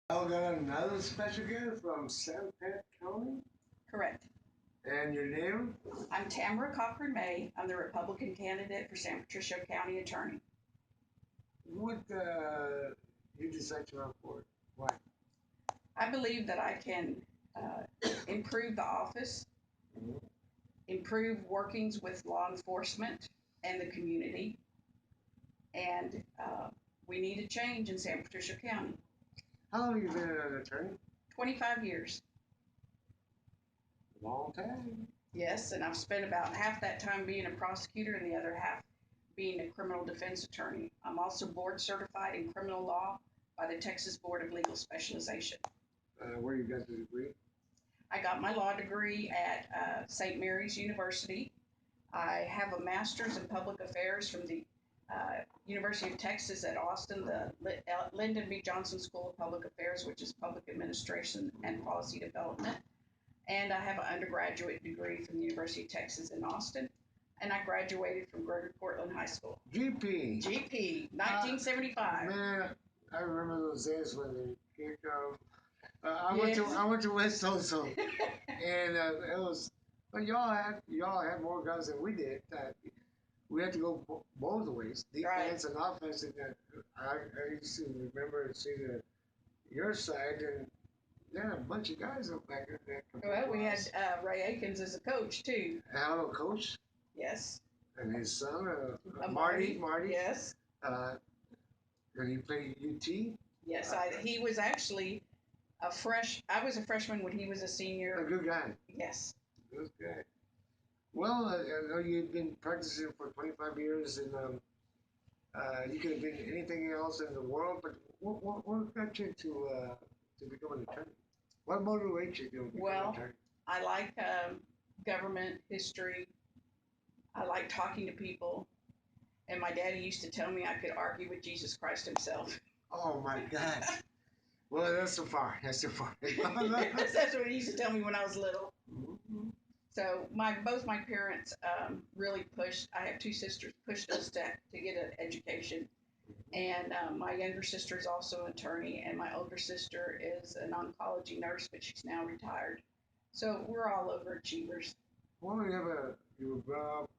I got another special guest from San Pat County. Correct. And your name? I'm Tamara Cochran-May. I'm the Republican candidate for San Patricio County Attorney. What you decide to run for? Why? I believe that I can improve the office, improve workings with law enforcement and the community, and we need a change in San Patricio County. How long have you been an attorney? 25 years. Long time. Yes, and I've spent about half that time being a prosecutor and the other half being a criminal defense attorney. I'm also board certified in criminal law by the Texas Board of Legal Specialization. Where you got the degree? I got my law degree at St. Mary's University. I have a master's in public affairs from the University of Texas at Austin, the Lyndon B. Johnson School of Public Affairs, which is public administration and policy development. And I have an undergraduate degree from the University of Texas in Austin. And I graduated from Gregory Portland High School. GP. GP, 1975. Man, I remember those days when they kicked off. I Yes. went to West also, and it was. But y'all had more guns than we did. We had to go both ways, defense and offense. And I used to remember and see your side, and there were a bunch of guys up back there. Well, we had Ray Akins as a coach too. Hello, coach. Yes. And his son, Marty. Marty. Yes. And he played UT. Yes, he was actually I was a freshman when he was a senior. A good guy. Yes. Good guy. Well, I know you've been practicing for 25 years, and you could have been anything else in the world, but what got you to become an attorney? What motivates you to become an attorney? I like government history. I like talking to people. And my daddy used to tell me I could argue with Jesus Christ himself. Oh, my God. Well, that's too far. That's too far. That's what he used to tell me when I was little. Mm-hmm. So both my parents really pushed. I have two sisters, pushed us to get an education. And my younger sister is also an attorney, and my older sister is an oncology nurse, but she's now retired. So we're all overachievers. Well, you were brought up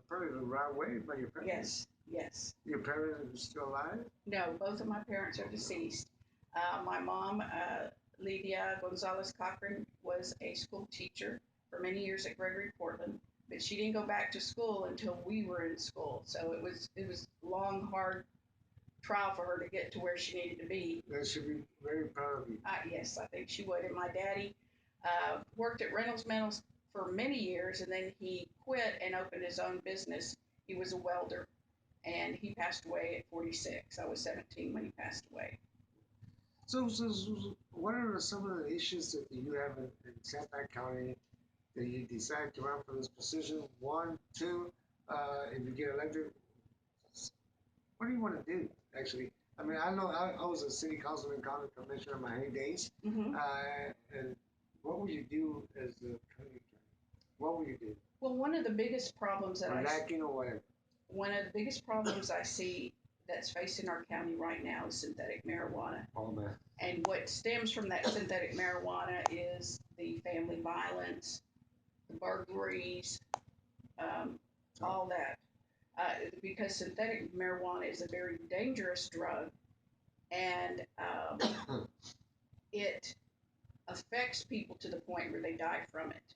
probably the right way by your parents. Yes, yes. Your parents are still alive? No, both of my parents are deceased. My mom, Lydia Gonzalez Cochran, was a school teacher for many years at Gregory Portland, but she didn't go back to school until we were in school. So it was long, hard trial for her to get to where she needed to be. They should be very proud of you. Yes, I think she would. And my daddy worked at Reynolds Metals for many years, and then he quit and opened his own business. He was a welder, and he passed away at 46. I was 17 when he passed away. So what are some of the issues that you have in San Pat County that you decide to run for this position? One, two, if you get elected, what do you want to do, actually? I mean, I know I was a city councilman, county commissioner in my heydays. Mm-hmm. And what would you do as a county attorney? What would you do? Well, one of the biggest problems that one of the biggest problems I see that's facing our county right now is synthetic marijuana. Oh, man. And what stems from that synthetic marijuana is the family violence, the burglaries, all that. Because synthetic marijuana is a very dangerous drug, and it affects people to the point where they die from it.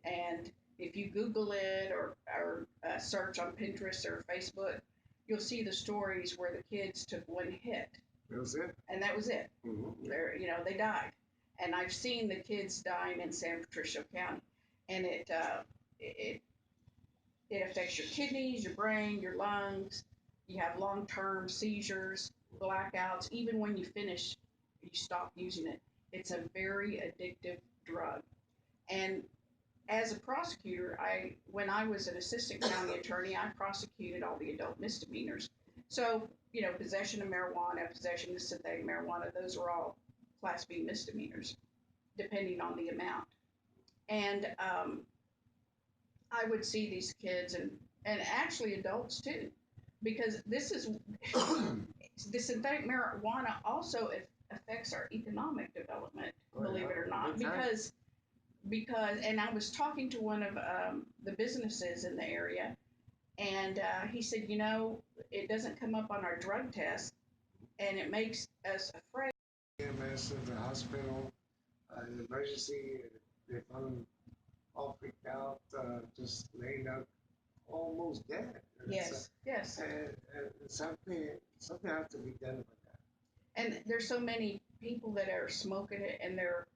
And if you Google it or search on Pinterest or Facebook, you'll see the stories where the kids took one hit. That was it? And that was it. Mm-hmm. They died. And I've seen the kids dying in San Patricio County. And it affects your kidneys, your brain, your lungs. You have long-term seizures, blackouts. Even when you finish, you stop using it. It's a very addictive drug. And as a prosecutor, when I was an assistant county attorney, I prosecuted all the adult misdemeanors. So, possession of marijuana, possession of synthetic marijuana, those are all Class B misdemeanors, depending on the amount. And I would see these kids and actually adults too, because this is the synthetic marijuana also affects our economic development, Oh, believe it yeah, or not, big time. because and I was talking to one of the businesses in the area, and he said, it doesn't come up on our drug test, and it makes us afraid. EMS at the hospital, in emergency, they found them all freaked out, just laying out, almost dead. And Yes, yes. and something has to be done about that. And there's so many people that are smoking it, and they're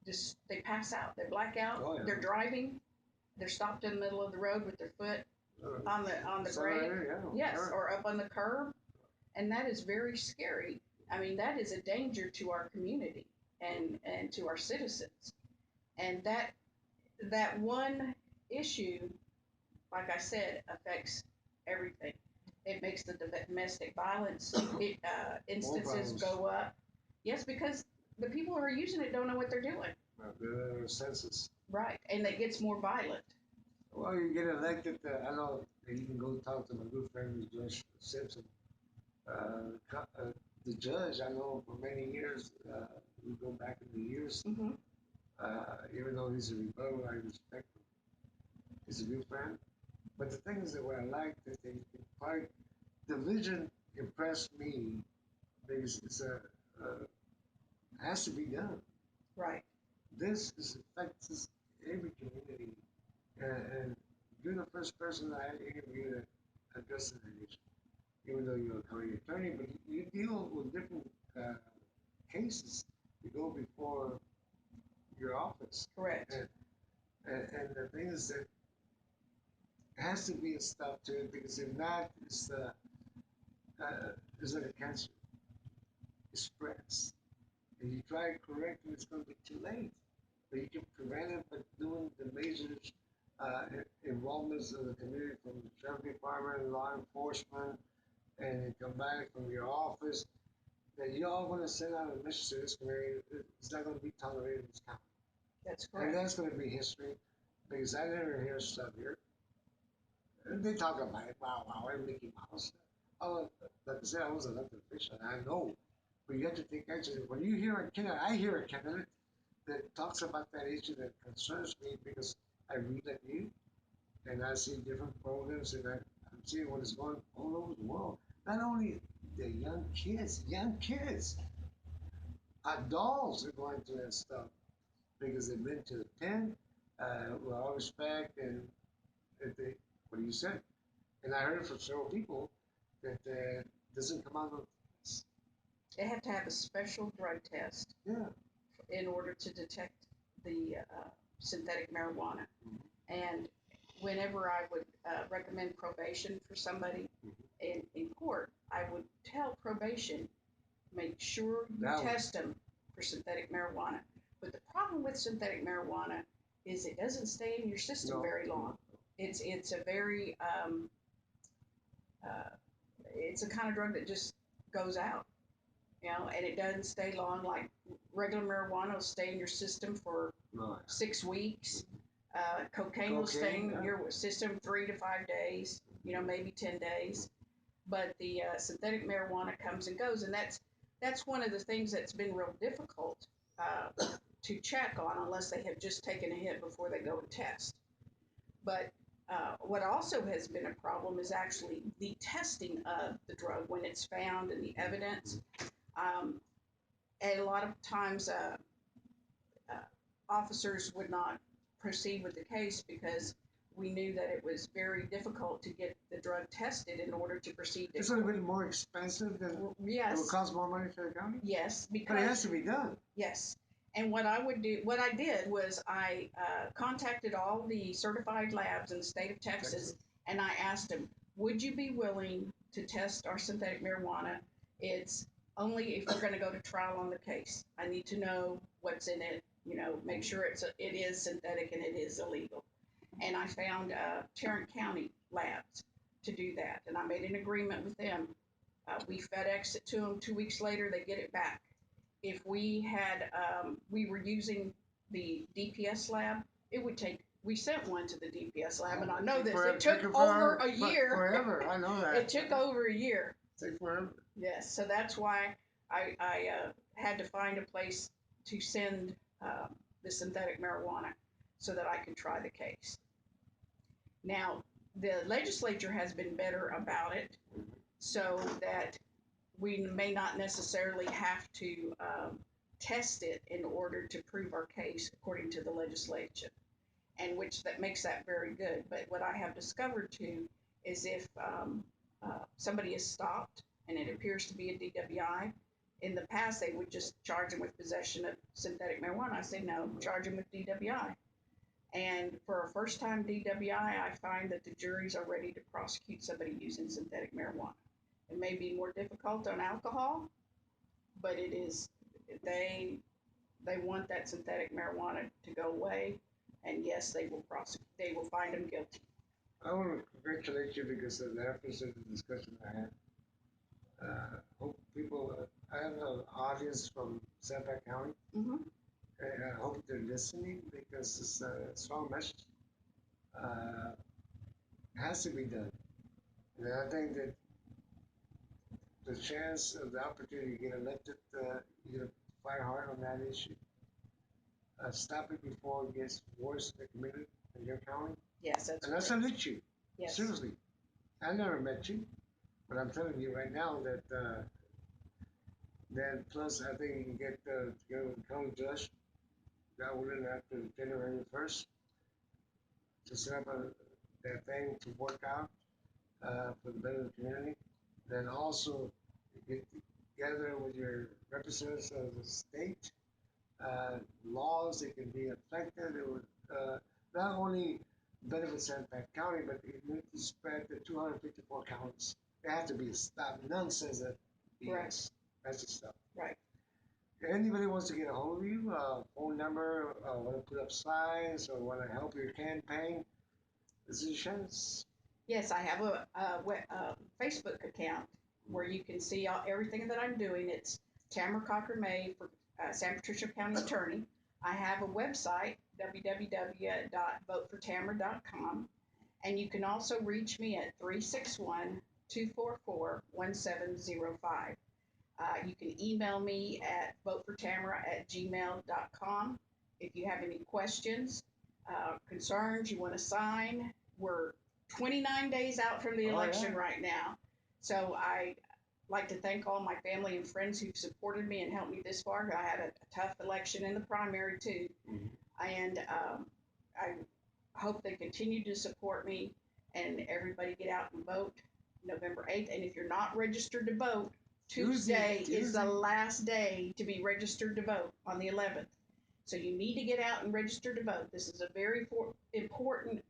just they pass out, they black out, Oh, yeah. they're driving, they're stopped in the middle of the road with their foot on the brake, Yeah, yes, sure. or up on the curb, and that is very scary. I mean, that is a danger to our community and to our citizens, and that one issue, like I said, affects everything. It makes the domestic violence instances go up. Yes, because the people who are using it don't know what they're doing. The census. Right, and it gets more violent. Well, you get elected. I know you can go talk to my good friend Judge Simpson. The judge, I know for many years, we go back in the years. Mm-hmm. Even though he's a rebuttal, I respect him. He's a good friend. But the thing is that what I like that they part the vision impressed me because has to be done. Right. This affects every community, and you're the first person that I interviewed that addressing that issue. Even though you're a county attorney, but you deal with different cases. You go before your office. Correct. And the thing is that has to be a stop to it because if not, it's like a cancer. It spreads. And you try to correct it, it's going to be too late. But you can prevent it by doing the major involvements of the community from the sheriff department, law enforcement, and come back from your office. That you're all going to send out a message to this community. It's not going to be tolerated in this county. That's correct. And that's going to be history because I never hear stuff here. And they talk about it, wow, and Mickey Mouse. Oh, like I said, I was an elected official, and I know. But you have to take action. When you hear a candidate, I hear a candidate that talks about that issue that concerns me because I read like you, and I see different programs, and I'm seeing what is going all over the world. Not only the young kids, adults are going through that stuff because they've been to the tent, with all respect, and if they, what do you say? And I heard from several people that doesn't come out of this. They have to have a special drug test Yeah. in order to detect the synthetic marijuana. Mhm. And whenever I would recommend probation for somebody in court, I would tell probation, make sure you test them for synthetic marijuana. But the problem with synthetic marijuana is it doesn't stay in your system very long. It's a very it's a kind of drug that just goes out, and it doesn't stay long. Like regular marijuana will stay in your system for 6 weeks. Cocaine will stay in your system 3 to 5 days, maybe 10 days. But the synthetic marijuana comes and goes, and that's one of the things that's been real difficult to check on unless they have just taken a hit before they go and test. But what also has been a problem is actually the testing of the drug when it's found and the evidence. And a lot of times officers would not proceed with the case because we knew that it was very difficult to get the drug tested in order to proceed. It's a little bit more expensive than yes. It will cost more money for the county? Yes, because but it has to be done. Yes. And what I did was I contacted all the certified labs in the state of Texas, and I asked them, would you be willing to test our synthetic marijuana? It's only if we're going to go to trial on the case. I need to know what's in it, make sure it is synthetic and it is illegal. And I found Tarrant County labs to do that, and I made an agreement with them. We FedEx it to them. 2 weeks later, they get it back. If we had, we were using the DPS lab, it would take, we sent one to the DPS lab, and I know this, it took over a year. Forever, I know that. It took over a year. Take forever. Yes, so that's why I had to find a place to send the synthetic marijuana so that I could try the case. Now, the legislature has been better about it so that we may not necessarily have to test it in order to prove our case according to the legislation, and which that makes that very good. But what I have discovered too is if somebody is stopped and it appears to be a DWI, in the past they would just charge them with possession of synthetic marijuana. I say no, charge them with DWI. And for a first time DWI, I find that the juries are ready to prosecute somebody using synthetic marijuana. It may be more difficult on alcohol, but it is, they they want that synthetic marijuana to go away, and yes, they will prosecute. They will find them guilty. I want to congratulate you because of the episode of the discussion I had. Hope people, I have an audience from Santa County, Mm-hmm. and I hope they're listening because it's a strong message. Uh, has to be done. And I think that the chance of the opportunity to get elected, you're going to fight hard on that issue. Stop it before it gets worse in the community in your county. Yes, that's And I correct. salute you. Yes. Seriously. I never met you, but I'm telling you right now that then plus I think you can get together with the county judge, God willing, after January 1st, to set up that thing to work out for the better of the community. Then also get together with your representatives of the state, laws that can be effective. It would not only benefit Santa County, but it needs to spread to 254 counties. There has to be a stop. None says that BS. Right. That's the stuff. Right. If anybody wants to get a hold of you, phone number, want to put up signs, or want to help your campaign, this is your chance. Yes, I have a Facebook account where you can see everything that I'm doing. It's Tamara Cochran-May for San Patricio County Attorney. I have a website, www.votefortamara.com, and you can also reach me at 361-244-1705. You can email me at votefortamara@gmail.com. If you have any questions, concerns, you want to sign, we're 29 days out from the election right now. So I like to thank all my family and friends who've supported me and helped me this far. I had a tough election in the primary too. And I hope they continue to support me, and everybody get out and vote November 8th. And if you're not registered to vote, Tuesday is the last day to be registered to vote on the 11th. So you need to get out and register to vote. This is a very important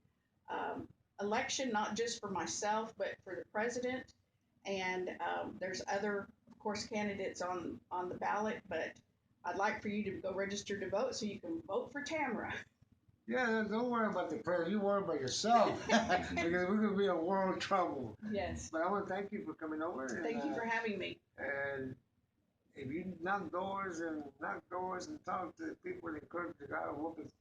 election, not just for myself, but for the president. And there's other, of course, candidates on the ballot, but I'd like for you to go register to vote so you can vote for Tamara. Yeah, don't worry about the president. You worry about yourself because we're going to be in world trouble. Yes. But I want to thank you for coming over. Thank you for having me. And if you knock doors and talk to people and encourage the guy to whoop it,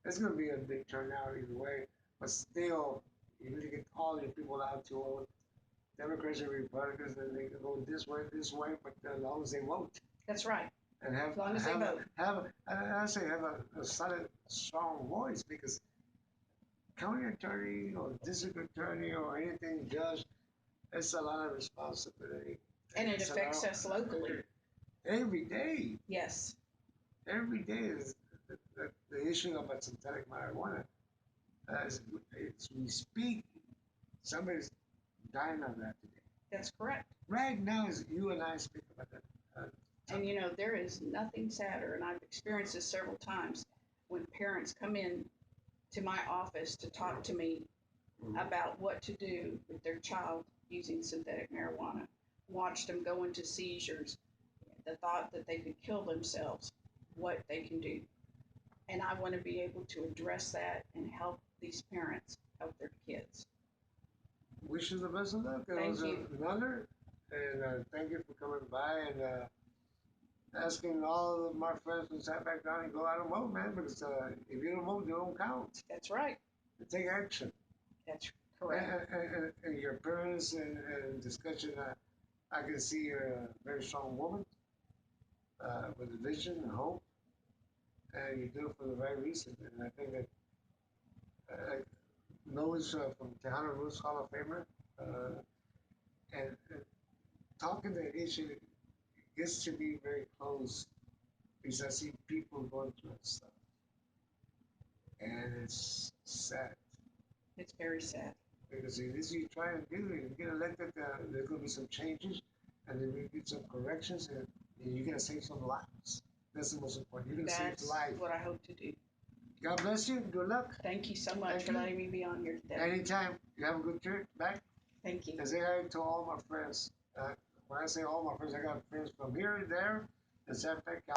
it's going to be a big turnout either way. But still, you need to get all your people out to vote. Democrats and Republicans, and they can go this way, but as long as they vote. That's right. And have, as long as they vote. I say have a solid, strong voice, because county attorney or district attorney or anything judge, it's a lot of responsibility. And it affects us locally. Every day. Yes. Every day is the issue about synthetic marijuana. As we speak, somebody's dying of that today. That's correct. Right now, as you and I speak about that. And there is nothing sadder, and I've experienced this several times, when parents come in to my office to talk to me about what to do with their child using synthetic marijuana. Watched them go into seizures, the thought that they could kill themselves, what they can do. And I want to be able to address that and help these parents help their kids. Wish you the best of luck. It was an honor, and thank you for coming by and asking all of my friends from Santa County to go out and vote, man, because if you don't vote, you don't count. That's right. And take action. That's correct. And your appearance and discussion, I can see you're a very strong woman, with a vision and hope, and you do it for the right reason. And I think that Noah's from Tejano Roots Hall of Famer, and talking that issue gets to be very close because I see people going through that stuff, and it's sad. It's very sad. Because if this you try and do, if you get elected, there's going to be some changes, and there will be some corrections, and you're going to save some lives. That's the most important. You're going to save That's life. what I hope to do. God bless you. Good luck. Thank you so much Thank for you. letting me be on here today. Anytime. You have a good trip back. Thank you. And say hi to all my friends. When I say all my friends, I got friends from here and there, and San Francisco.